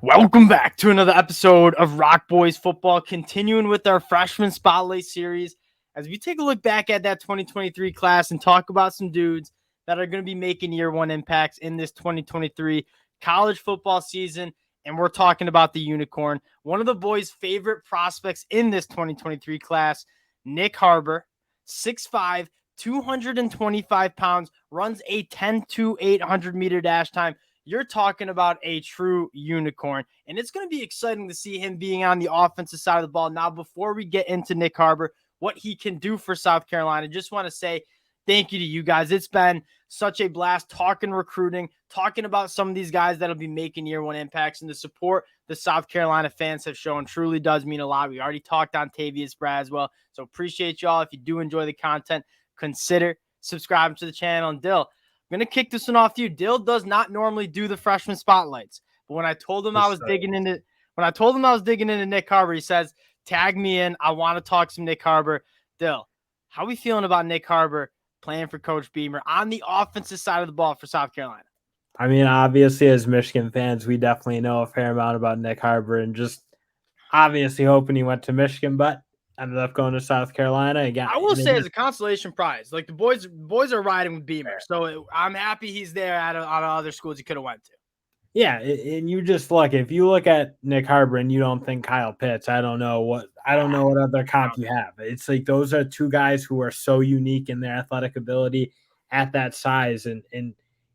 Welcome back to another episode of Rock Boys Football, continuing with our freshman spotlight series as we take a look back at that 2023 class and talk about some dudes that are going to be making year one impacts in this 2023 college football season. And we're talking about the unicorn, one of the boys' favorite prospects in this 2023 class, Nyck Harbor, 6'5", 225 pounds, runs a 10-800 meter dash time. You're talking about a true unicorn, and it's going to be exciting to see him being on the offensive side of the ball. Now, before we get into Nyck Harbor, what he can do for South Carolina, just want to say thank you to you guys. It's been such a blast talking recruiting, talking about some of these guys that'll be making year one impacts, and the support the South Carolina fans have shown truly does mean a lot. We already talked on Tavius Braswell, so appreciate y'all. If you do enjoy the content, consider subscribing to the channel. And Dill, I'm going to kick this one off to you. Dill does not normally do the freshman spotlights, but when I told him I was digging into Nyck Harbor, he says, tag me in. I want to talk some Nyck Harbor. Dill, how are we feeling about Nyck Harbor playing for Coach Beamer on the offensive side of the ball for South Carolina? I mean, obviously, as Michigan fans, we definitely know a fair amount about Nyck Harbor and just obviously hoping he went to Michigan, but ended up going to South Carolina again. I will say as a consolation prize, like the boys are riding with Beamer, so I'm happy he's there at other schools he could have went to. Yeah, and you just look, if you look at Nyck Harbor and you don't think Kyle Pitts, I don't know what other comp you have. It's like those are two guys who are so unique in their athletic ability at that size, and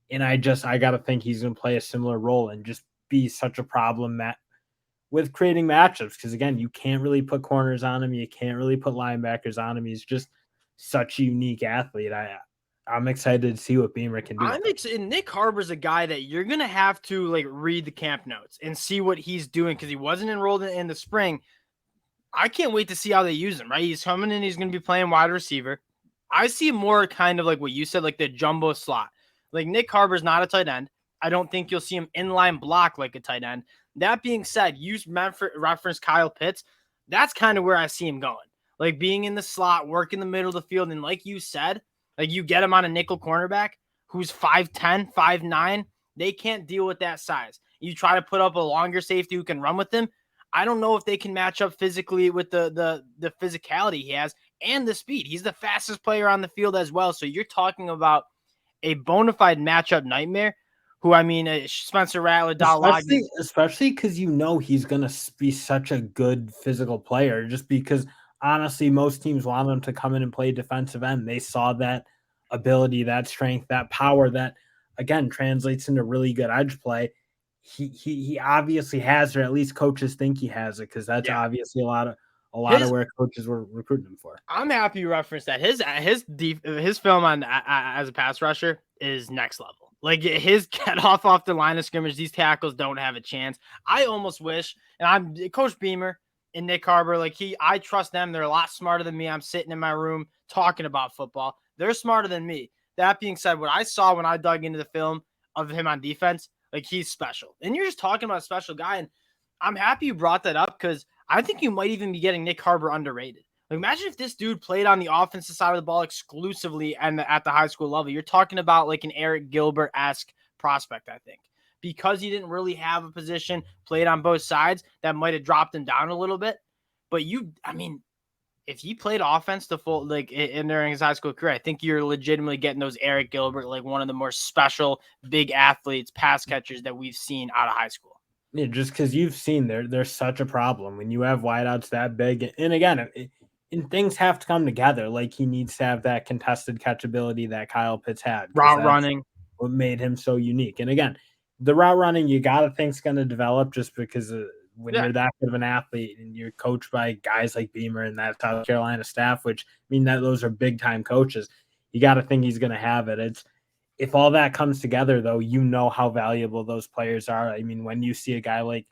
I got to think he's going to play a similar role and just be such a problem with creating matchups, because again, you can't really put corners on him, you can't really put linebackers on him. He's just such a unique athlete. I'm excited to see what Beamer can do. Nyck Harbor's a guy that you're going to have to like read the camp notes and see what he's doing, because he wasn't enrolled in the spring. I can't wait to see how they use him, right? He's coming in, he's going to be playing wide receiver. I see more kind of like what you said, like the jumbo slot. Like Nyck Harbor's not a tight end. I don't think you'll see him inline block like a tight end. That being said, you reference Kyle Pitts. That's kind of where I see him going. Like being in the slot, work in the middle of the field. And like you said, like you get him on a nickel cornerback who's 5'10", 5'9". They can't deal with that size. You try to put up a longer safety who can run with him. I don't know if they can match up physically with the physicality he has and the speed. He's the fastest player on the field as well. So you're talking about a bona fide matchup nightmare. Who, I mean, Spencer Rattler, especially because he's going to be such a good physical player, just because honestly, most teams want him to come in and play defensive end. They saw that ability, that strength, that power that, again, translates into really good edge play. He obviously has, or at least coaches think he has it, because that's obviously a lot of where coaches were recruiting him for. I'm happy you referenced that. His film on as a pass rusher is next level. Like his get off the line of scrimmage, these tackles don't have a chance. I almost wish, and I'm Coach Beamer and Nyck Harbor, I trust them. They're a lot smarter than me. I'm sitting in my room talking about football. They're smarter than me. That being said, what I saw when I dug into the film of him on defense, like he's special. And you're just talking about a special guy. And I'm happy you brought that up, because I think you might even be getting Nyck Harbor underrated. Like, imagine if this dude played on the offensive side of the ball exclusively and at the high school level. You're talking about like an Eric Gilbert-esque prospect, I think. Because he didn't really have a position, played on both sides, that might have dropped him down a little bit. But if he played offense the full, during his high school career, I think you're legitimately getting those Eric Gilbert, like one of the more special big athletes, pass catchers that we've seen out of high school. Yeah, just because you've seen there's such a problem when you have wideouts that big. And again, and things have to come together. Like he needs to have that contested catch ability that Kyle Pitts had. Route running. What made him so unique. And again, the route running, you got to think is going to develop, just because when you're that good of an athlete and you're coached by guys like Beamer and that South Carolina staff, which that those are big time coaches, you got to think he's going to have it. If all that comes together, though, how valuable those players are. I mean, when you see a guy like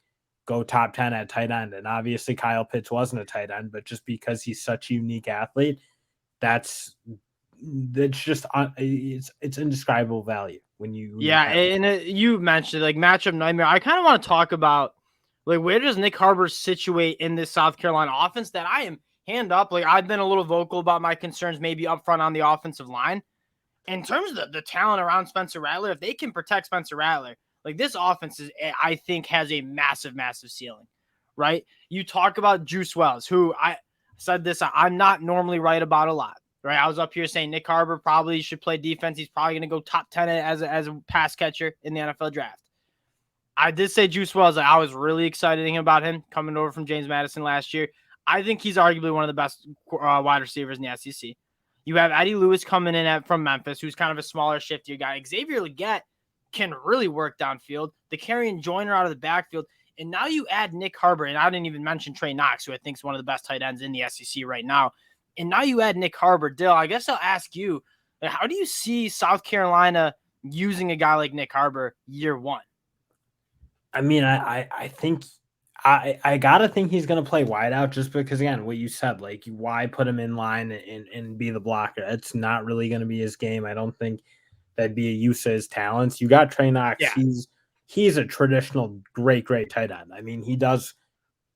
go top 10 at tight end, and obviously Kyle Pitts wasn't a tight end, but just because he's such a unique athlete, it's indescribable value when you. You mentioned like matchup nightmare. I kind of want to talk about like where does Nyck Harbor situate in this South Carolina offense that I am hand up. Like I've been a little vocal about my concerns maybe up front on the offensive line. In terms of the talent around Spencer Rattler, if they can protect Spencer Rattler, Like this offense is, I think, has a massive, massive ceiling, right? You talk about Juice Wells, who I said this, I'm not normally right about a lot, right? I was up here saying Nyck Harbor probably should play defense. He's probably going to go top 10 as a pass catcher in the NFL draft. I did say Juice Wells. I was really excited about him coming over from James Madison last year. I think he's arguably one of the best wide receivers in the SEC. You have Eddie Lewis coming in from Memphis, who's kind of a smaller, shiftier guy. Xavier Legette can really work downfield. The Carrion Joyner out of the backfield. And now you add Nyck Harbor, and I didn't even mention Trey Knox, who I think is one of the best tight ends in the SEC right now. And now you add Nyck Harbor. Dill, I guess I'll ask you, how do you see South Carolina using a guy like Nyck Harbor year one? I mean, I think I gotta think he's gonna play wide out just because, again, what you said, like, why put him in line and be the blocker? It's not really gonna be his game. I don't think that'd be a use of his talents. You got Trey Knox. Yeah. He's a traditional great tight end. I mean, he does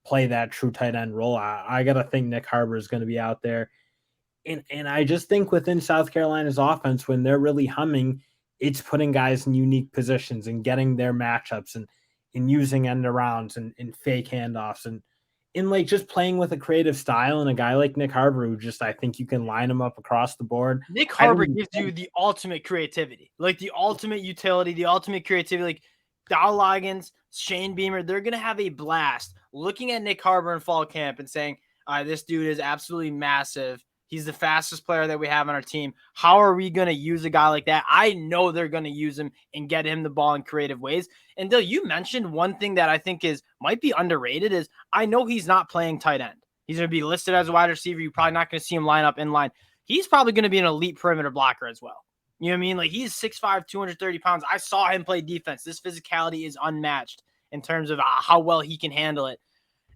play that true tight end role. I gotta think Nyck Harbor is gonna be out there. And I just think within South Carolina's offense, when they're really humming, it's putting guys in unique positions and getting their matchups and using end arounds and fake handoffs and in like just playing with a creative style, and a guy like Nyck Harbor, who just, I think you can line him up across the board. Nyck Harbor gives you the ultimate creativity, like the ultimate utility, the ultimate creativity. Like Dow Loggins, Shane Beamer, they're going to have a blast looking at Nyck Harbor in fall camp and saying, this dude is absolutely massive. He's the fastest player that we have on our team. How are we going to use a guy like that? I know they're going to use him and get him the ball in creative ways. And Dill, you mentioned one thing that I think might be underrated is I know he's not playing tight end. He's going to be listed as a wide receiver. You're probably not going to see him line up in line. He's probably going to be an elite perimeter blocker as well. You know what I mean? Like he's 6'5", 230 pounds. I saw him play defense. This physicality is unmatched in terms of how well he can handle it.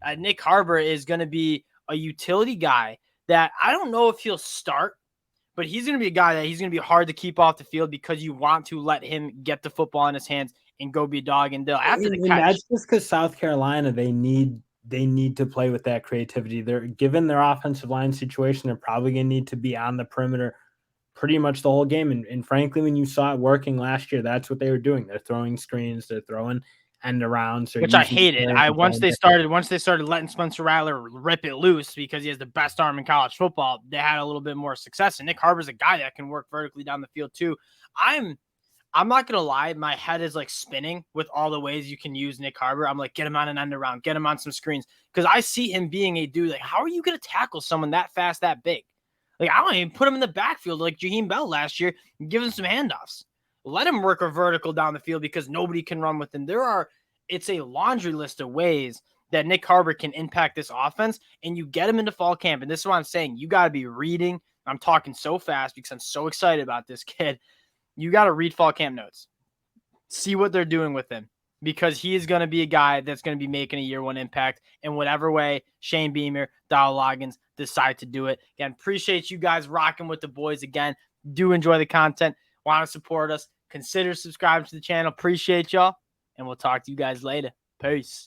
Nyck Harbor is going to be a utility guy that I don't know if he'll start, but he's going to be a guy that he's going to be hard to keep off the field because you want to let him get the football in his hands and go be a dog. And after the catch, that's just because South Carolina, they need to play with that creativity. They're given their offensive line situation, they're probably going to need to be on the perimeter pretty much the whole game. And frankly, when you saw it working last year, that's what they were doing. They're throwing screens, they're throwing end arounds, which I hated. Once they started letting Spencer Rattler rip it loose because he has the best arm in college football, they had a little bit more success. And Nyck Harbor's a guy that can work vertically down the field too. I'm not gonna lie, my head is like spinning with all the ways you can use Nyck Harbor. I'm like, get him on an end around, get him on some screens, because I see him being a dude. Like, how are you gonna tackle someone that fast, that big? Like, I don't even put him in the backfield like Jaheim Bell last year and give him some handoffs. Let him work a vertical down the field because nobody can run with him. It's a laundry list of ways that Nyck Harbor can impact this offense, and you get him into fall camp. And this is what I'm saying. You got to be reading. I'm talking so fast because I'm so excited about this kid. You got to read fall camp notes. See what they're doing with him, because he is going to be a guy that's going to be making a year one impact in whatever way Shane Beamer, Dow Loggins decide to do it. Again, appreciate you guys rocking with the boys again. Do enjoy the content. Want to support us? Consider subscribing to the channel. Appreciate y'all. And we'll talk to you guys later. Peace.